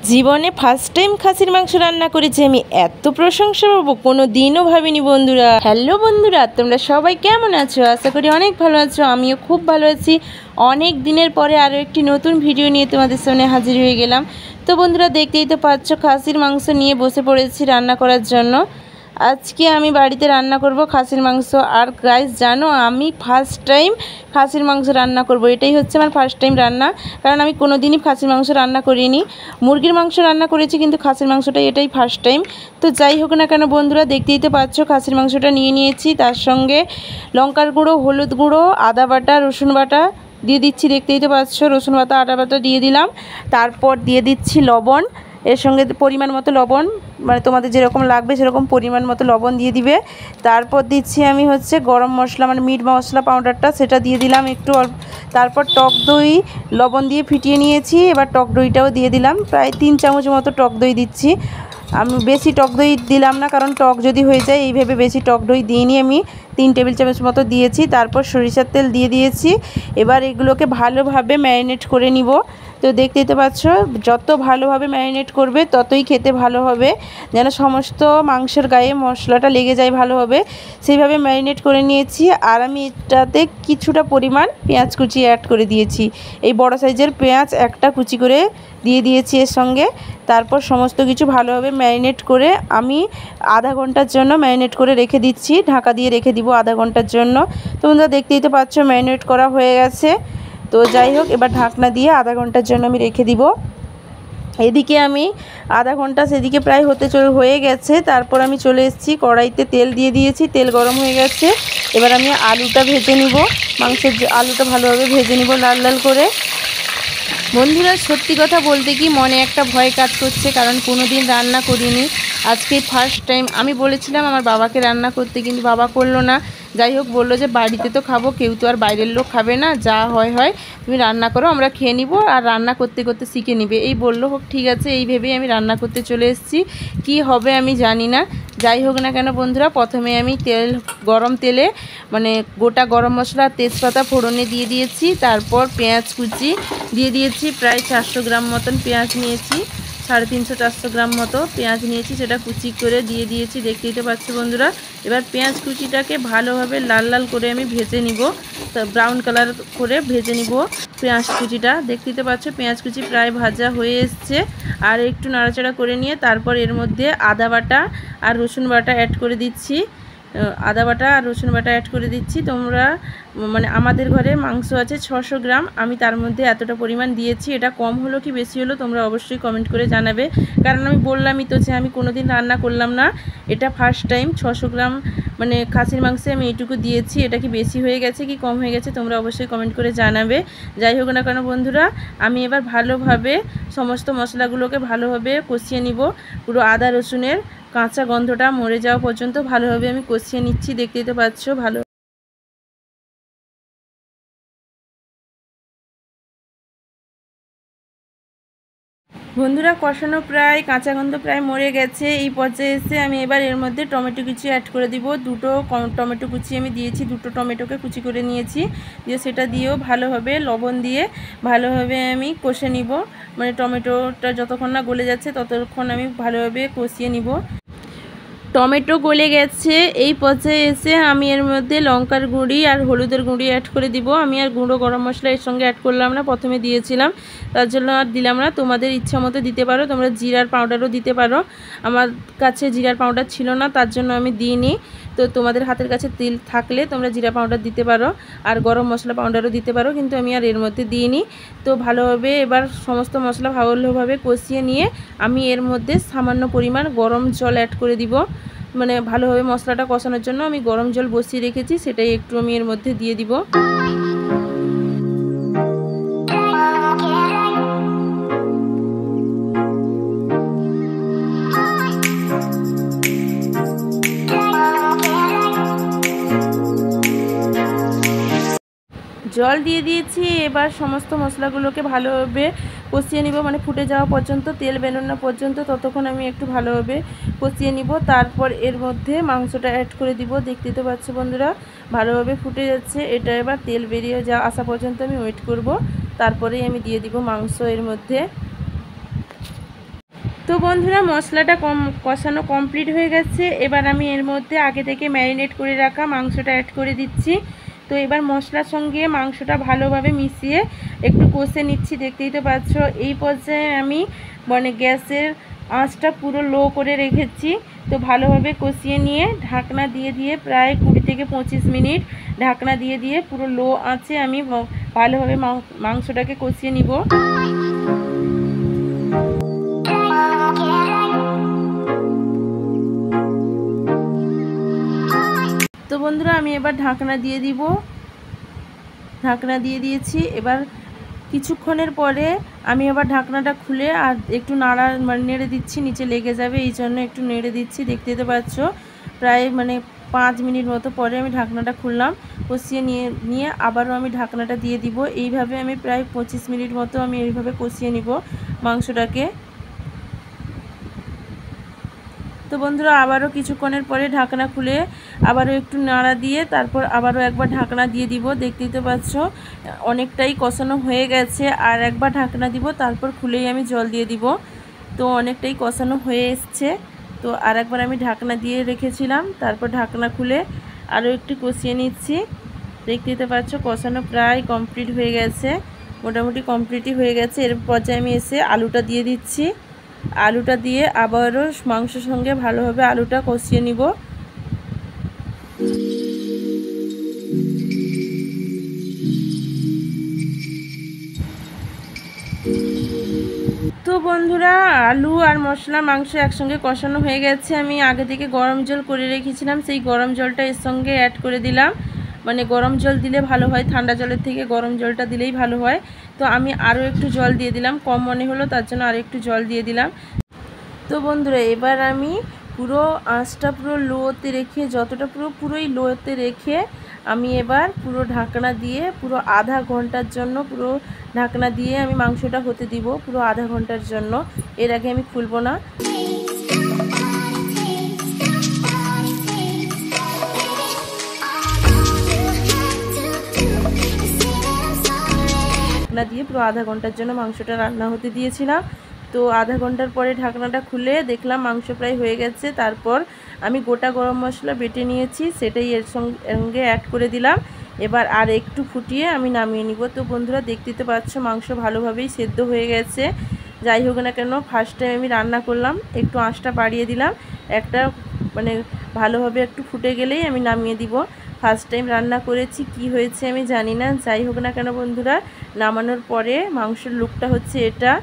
জীবনে first time খাসির মাংস রান্না করেছি আমি, এত প্রশংসা পাবো কোনো দিনও ভাবিনি বন্ধুরা। হ্যালো বন্ধুরা, তোমরা সবাই কেমন আছো? আশা করি অনেক ভালো আছো, আমিও খুব ভালো আছি। অনেক দিনের পরে আরও একটি নতুন ভিডিও নিয়ে তোমাদের সামনে হাজির হয়ে গেলাম। তো বন্ধুরা, দেখতেই তো পাচ্ছ খাসির মাংস নিয়ে বসে পড়েছি রান্না করার জন্য। আজকে আমি বাড়িতে রান্না করব খাসির মাংস। আর গাইস জানো, আমি ফার্স্ট টাইম খাসির মাংস রান্না করব। এটাই হচ্ছে আমার ফার্স্ট টাইম রান্না, কারণ আমি কোনো দিনই খাসির মাংস রান্না করিনি। মুরগির মাংস রান্না করেছি, কিন্তু খাসির মাংসটা এটাই ফার্স্ট টাইম। তো যাই হোক না কেন বন্ধুরা, দেখতেই তো পাচ্ছ খাসির মাংসটা নিয়ে নিয়েছি। তার সঙ্গে লঙ্কার গুঁড়ো, হলুদ গুঁড়ো, আদা বাটা, রসুন বাটা দিয়ে দিচ্ছি। দেখতেই তো পাচ্ছ রসুন বাটা, আদা বাটা দিয়ে দিলাম। তারপর দিয়ে দিচ্ছি লবণ, এর সঙ্গে পরিমাণ মতো লবণ, মানে তোমাদের যেরকম লাগবে সেরকম পরিমাণ মতো লবণ দিয়ে দিবে। তারপর দিচ্ছি আমি হচ্ছে গরম মশলা, মানে মিট মশলা পাউডারটা, সেটা দিয়ে দিলাম একটু অল্প। তারপর টক দই লবণ দিয়ে ফিটিয়ে নিয়েছি, এবার টক দইটাও দিয়ে দিলাম। প্রায় 3 চামচ মতো টক দই দিচ্ছি। আমি বেশি টক দই দিলাম না, কারণ টক যদি হয়ে যায় এই ভেবে বেশি টক দই দিইনি। আমি 3 টেবিল চামচ মতো দিয়েছি। তারপর সরিষার তেল দিয়ে দিয়েছি। এবার এগুলোকে ভালোভাবে ম্যারিনেট করে নিব। তো দেখতেই তো পাচ্ছ, যত ভালোভাবে ম্যারিনেট করবে ততই খেতে ভালো হবে, যেন সমস্ত মাংসের গায়ে মশলাটা লেগে যায় ভালোভাবে, সেইভাবে ম্যারিনেট করে নিয়েছি। আর আমি এটাতে কিছুটা পরিমাণ পেঁয়াজ কুচি অ্যাড করে দিয়েছি। এই বড় সাইজের পেঁয়াজ একটা কুচি করে দিয়ে দিয়েছি এর সঙ্গে। তারপর সমস্ত কিছু ভালোভাবে ম্যারিনেট করে আমি আধা ঘন্টার জন্য ম্যারিনেট করে রেখে দিচ্ছি। ঢাকা দিয়ে রেখে দিব আধা ঘন্টার জন্য। তোমরা দেখতেই তো পাচ্ছ ম্যারিনেট করা হয়ে গেছে। তো যাই হোক, এবার ঢাকনা দিয়ে আধা ঘন্টার জন্য আমি রেখে দিব। এদিকে আমি আধা ঘন্টা সেদিকে প্রায় হয়ে গেছে। তারপর আমি চলে এসেছি, কড়াইতে তেল দিয়ে দিয়েছি, তেল গরম হয়ে গেছে। এবার আমি আলুটা ভেজে নিব, মাংসের আলুটা ভালোভাবে ভেজে নিব লাল লাল করে। বন্ধুরা, সত্যি কথা বলতে কি মনে একটা ভয় কাজ করছে, কারণ কোনো দিন রান্না করিনি, আজকে ফার্স্ট টাইম। আমি বলেছিলাম আমার বাবাকে রান্না করতে, কিন্তু বাবা করলো না। যাই হোক, বললো যে বাড়িতে তো খাবো, কেউ তো আর বাইরের লোক খাবে না, যা হয় হয় তুমি রান্না করো, আমরা খেয়ে নিব, আর রান্না করতে করতে শিখে নিবে। এই বললো, হোক ঠিক আছে, এই ভেবেই আমি রান্না করতে চলে এসেছি। কি হবে আমি জানি না। যাই হোক না কেন বন্ধুরা, প্রথমে আমি গরম তেলে মানে গোটা গরম মশলা, তেজপাতা ফোড়নে দিয়ে দিয়েছি। তারপর পেঁয়াজ কুচি দিয়ে দিয়েছি, প্রায় 400 গ্রাম মতন পেঁয়াজ নিয়েছি, 350-400 গ্রাম মতো পেঁয়াজ নিয়েছি, সেটা কুচি করে দিয়ে দিয়েছি। দেখতেই তো পাচ্ছি বন্ধুরা। এবার পেঁয়াজ কুচিটাকে ভালোভাবে লাল লাল করে আমি ভেজে নিব, ব্রাউন কালার করে ভেজে নিব পেঁয়াজ কুচিটা। দেখতেই তো পাচ্ছ পেঁয়াজ কুচি প্রায় ভাজা হয়ে এসছে। আর একটু নাড়াচাড়া করে নিয়ে তারপর এর মধ্যে আদা বাটা আর রসুন বাটা অ্যাড করে দিচ্ছি। আদা বাটা আর রসুন বাটা অ্যাড করে দিচ্ছি। তোমরা মানে আমাদের ঘরে মাংস আছে 600 গ্রাম, আমি তার মধ্যে এতটা পরিমাণ দিয়েছি। এটা কম হলো কি বেশি হলো তোমরা অবশ্যই কমেন্ট করে জানাবে, কারণ আমি বললামই তো যে আমি কোনো দিন রান্না করলাম না, এটা ফার্স্ট টাইম। 600 গ্রাম মানে খাসির মাংসে আমি এইটুকু দিয়েছি। এটা কি বেশি হয়ে গেছে কি কম হয়ে গেছে তোমরা অবশ্যই কমেন্ট করে জানাবে। যাই হোক না কেন বন্ধুরা, আমি এবার ভালোভাবে সমস্ত মশলাগুলোকে ভালোভাবে কষিয়ে নিব। পুরো আদা রসুনের কাঁচা গন্ধটা মরে যাওয়া পর্যন্ত ভালোভাবে আমি কষিয়ে নিচ্ছি। দেখতেই তো পাচ্ছ ভালো। বন্ধুরা, কষানো প্রায় কাঁচা গন্ধ প্রায় মরে গেছে। এই পর্যায়ে এসে আমি এবার এর মধ্যে টমেটো কুচি অ্যাড করে দিব। দুটো টমেটো কুচি আমি দিয়েছি, দুটো টমেটোকে কুচি করে নিয়েছি, দিয়ে সেটা দিয়েও ভালোভাবে লবণ দিয়ে ভালোভাবে আমি কষে নিব। মানে টমেটোটা যতক্ষণ না গলে যাচ্ছে ততক্ষণ আমি ভালোভাবে কষিয়ে নিব। টমেটো গলে গেছে, এই পর্যায়ে এসে আমি এর মধ্যে লঙ্কার গুঁড়ি আর হলুদের গুঁড়ি অ্যাড করে দিব। আমি আর গুঁড়ো গরম মশলা এর সঙ্গে অ্যাড করলাম না, প্রথমে দিয়েছিলাম, তার জন্য আর দিলাম না। তোমাদের ইচ্ছা মতো দিতে পারো, তোমরা জিরার পাউডারও দিতে পারো। আমার কাছে জিরার পাউডার ছিল না, তার জন্য আমি দিইনি। তো তোমাদের হাতের কাছে তেল থাকলে তোমরা জিরা পাউডার দিতে পারো, আর গরম মশলা পাউডারও দিতে পারো, কিন্তু আমি আর এর মধ্যে দিইনি। তো ভালোভাবে এবার সমস্ত মশলা ভালোভাবে কষিয়ে নিয়ে আমি এর মধ্যে সামান্য পরিমাণ গরম জল অ্যাড করে দিব। মানে ভালোভাবে মশলাটা কষানোর জন্য আমি গরম জল বসিয়ে রেখেছি, সেটাই একটু আমি এর মধ্যে দিয়ে দিব। জল দিয়ে দিয়েছি। এবার সমস্ত মশলাগুলোকে ভালোভাবে কষিয়ে নিব, মানে ফুটে যাওয়া পর্যন্ত, তেল বেরোনো পর্যন্ত, ততক্ষণ আমি একটু ভালোভাবে কষিয়ে নিব। তারপর এর মধ্যে মাংসটা অ্যাড করে দিব। দেখতে তো পাচ্ছ বন্ধুরা, ভালোভাবে ফুটে যাচ্ছে। এটা এবার তেল বেরিয়ে আসা পর্যন্ত আমি ওয়েট করব, তারপরেই আমি দিয়ে দিব মাংস এর মধ্যে। তো বন্ধুরা মশলাটা কষানো কমপ্লিট হয়ে গেছে। এবার আমি এর মধ্যে আগে থেকে ম্যারিনেট করে রাখা মাংসটা অ্যাড করে দিচ্ছি। তো এবার মশলার সঙ্গে মাংসটা ভালোভাবে মিশিয়ে একটু কষে নিচ্ছি, দেখতেই তো পাচ্ছ। এই পর্যায়ে আমি গ্যাসের আঁচটা পুরো লো করে রেখেছি। তো ভালোভাবে কষিয়ে নিয়ে ঢাকনা দিয়ে প্রায় 20 থেকে 25 মিনিট ঢাকনা দিয়ে পুরো লো আঁচে আমি ভালোভাবে মাংসটাকে কষিয়ে নিব। তো বন্ধুরা আমি এবার ঢাকনা দিয়ে দিব। ঢাকনা দিয়ে দিয়েছি। এবার কিছুক্ষণের পরে আমি আবার ঢাকনাটা খুলে আর একটু নেড়ে দিচ্ছি, নিচে লেগে যাবে এই জন্য একটু নেড়ে দিচ্ছি, দেখতে তো পাচ্ছ। প্রায় 5 মিনিট মতো পরে আমি ঢাকনাটা খুললাম, কষিয়ে নিয়ে আবারও আমি ঢাকনাটা দিয়ে দিব। এইভাবে আমি প্রায় 25 মিনিট মতো আমি এইভাবে কষিয়ে নিব মাংসটাকে। তো বন্ধুরা আবারও কিছুক্ষণের পরে ঢাকনা খুলে আবারও একটু নাড়া দিয়ে তারপর আবারও একবার ঢাকনা দিয়ে দিব। দেখতেই তো পাচ্ছ অনেকটাই কষানো হয়ে গেছে। আর একবার ঢাকনা দিব, তারপর খুলেই আমি জল দিয়ে দিব। তো অনেকটাই কষানো হয়ে এসছে। তো আর একবার আমি ঢাকনা দিয়ে রেখেছিলাম, তারপর ঢাকনা খুলে আরও একটু কষিয়ে নিচ্ছি। দেখতেই তো পাচ্ছ কষানো প্রায় কমপ্লিট হয়ে গেছে, মোটামুটি কমপ্লিটই হয়ে গেছে। এর পর্যায়ে আমি এসে আলুটা দিয়ে দিচ্ছি। আলুটা দিয়ে আবারও মাংসের সঙ্গে ভালোভাবে আলুটা কষিয়ে নিব। তো বন্ধুরা আলু আর মশলা মাংস একসঙ্গে কষানো হয়ে গেছে। আমি আগে থেকে গরম জল করে রেখেছিলাম, সেই গরম জলটা এর সঙ্গে অ্যাড করে দিলাম। গরম জল দিলে ভালো হয়, ঠান্ডা জলের থেকে গরম জলটা দিলেই ভালো হয়। তো আমি আরও একটু জল দিয়ে দিলাম, কম মনে হলো তার জন্য আরও একটু জল দিয়ে দিলাম। তো বন্ধুরা এবার আমি পুরো আঁচটা পুরো লোতে রেখে, যতটা পুরোই লোতে রেখে আমি এবার পুরো ঢাকনা দিয়ে পুরো আধা ঘন্টার জন্য পুরো ঢাকনা দিয়ে আমি মাংসটা হতে দিব পুরো আধা ঘন্টার জন্য। এর আগে আমি খুলব না। ঢাকনা দিয়ে পুরো আধা ঘন্টার জন্য মাংসটা রান্না হতে দিয়েছিলাম। তো আধা ঘন্টার পরে ঢাকনাটা খুলে দেখলাম মাংস প্রায় হয়ে গেছে। তারপর আমি গোটা গরম মশলা বেটে নিয়েছি, সেটাই এর সঙ্গে অ্যাড করে দিলাম। এবার আর একটু ফুটিয়ে আমি নামিয়ে নিব। তো বন্ধুরা দেখতে তো পাচ্ছ মাংস ভালোভাবেই সেদ্ধ হয়ে গেছে। যাই হোক না কেন ফার্স্ট টাইম আমি রান্না করলাম, একটু আঁচটা বাড়িয়ে দিলাম। একটা ভালোভাবে একটু ফুটে গেলেই আমি নামিয়ে দিব। ফার্স্ট টাইম রান্না করেছি, কি হয়েছে আমি জানি না। যাই হোক না কেন বন্ধুরা নামানোর পরে মাংসের লুকটা হচ্ছে এটা।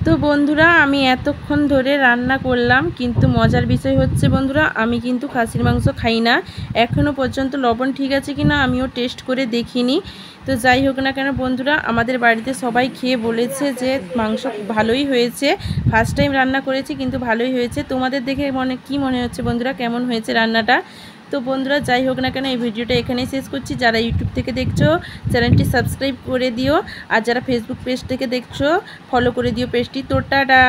তো বন্ধুরা আমি এতক্ষণ ধরে রান্না করলাম, কিন্তু মজার বিষয় হচ্ছে বন্ধুরা আমি কিন্তু খাসির মাংস খাই না। এখনও পর্যন্ত লবণ ঠিক আছে কিনা আমিও টেস্ট করে দেখিনি। তো যাই হোক না কেন বন্ধুরা আমাদের বাড়িতে সবাই খেয়ে বলেছে যে মাংস ভালোই হয়েছে। ফার্স্ট টাইম রান্না করেছি কিন্তু ভালোই হয়েছে। তোমাদের দেখে কি মনে হচ্ছে বন্ধুরা, কেমন হয়েছে রান্নাটা? তো বন্ধুরা যাই হোক না কেন এই ভিডিওটা এখানেই শেষ করছি। যারা ইউটিউব থেকে দেখছো চ্যানেলটি সাবস্ক্রাইব করে দিও, আর যারা ফেসবুক পেজ থেকে দেখছো ফলো করে দিও পেজটি। তো টাটা।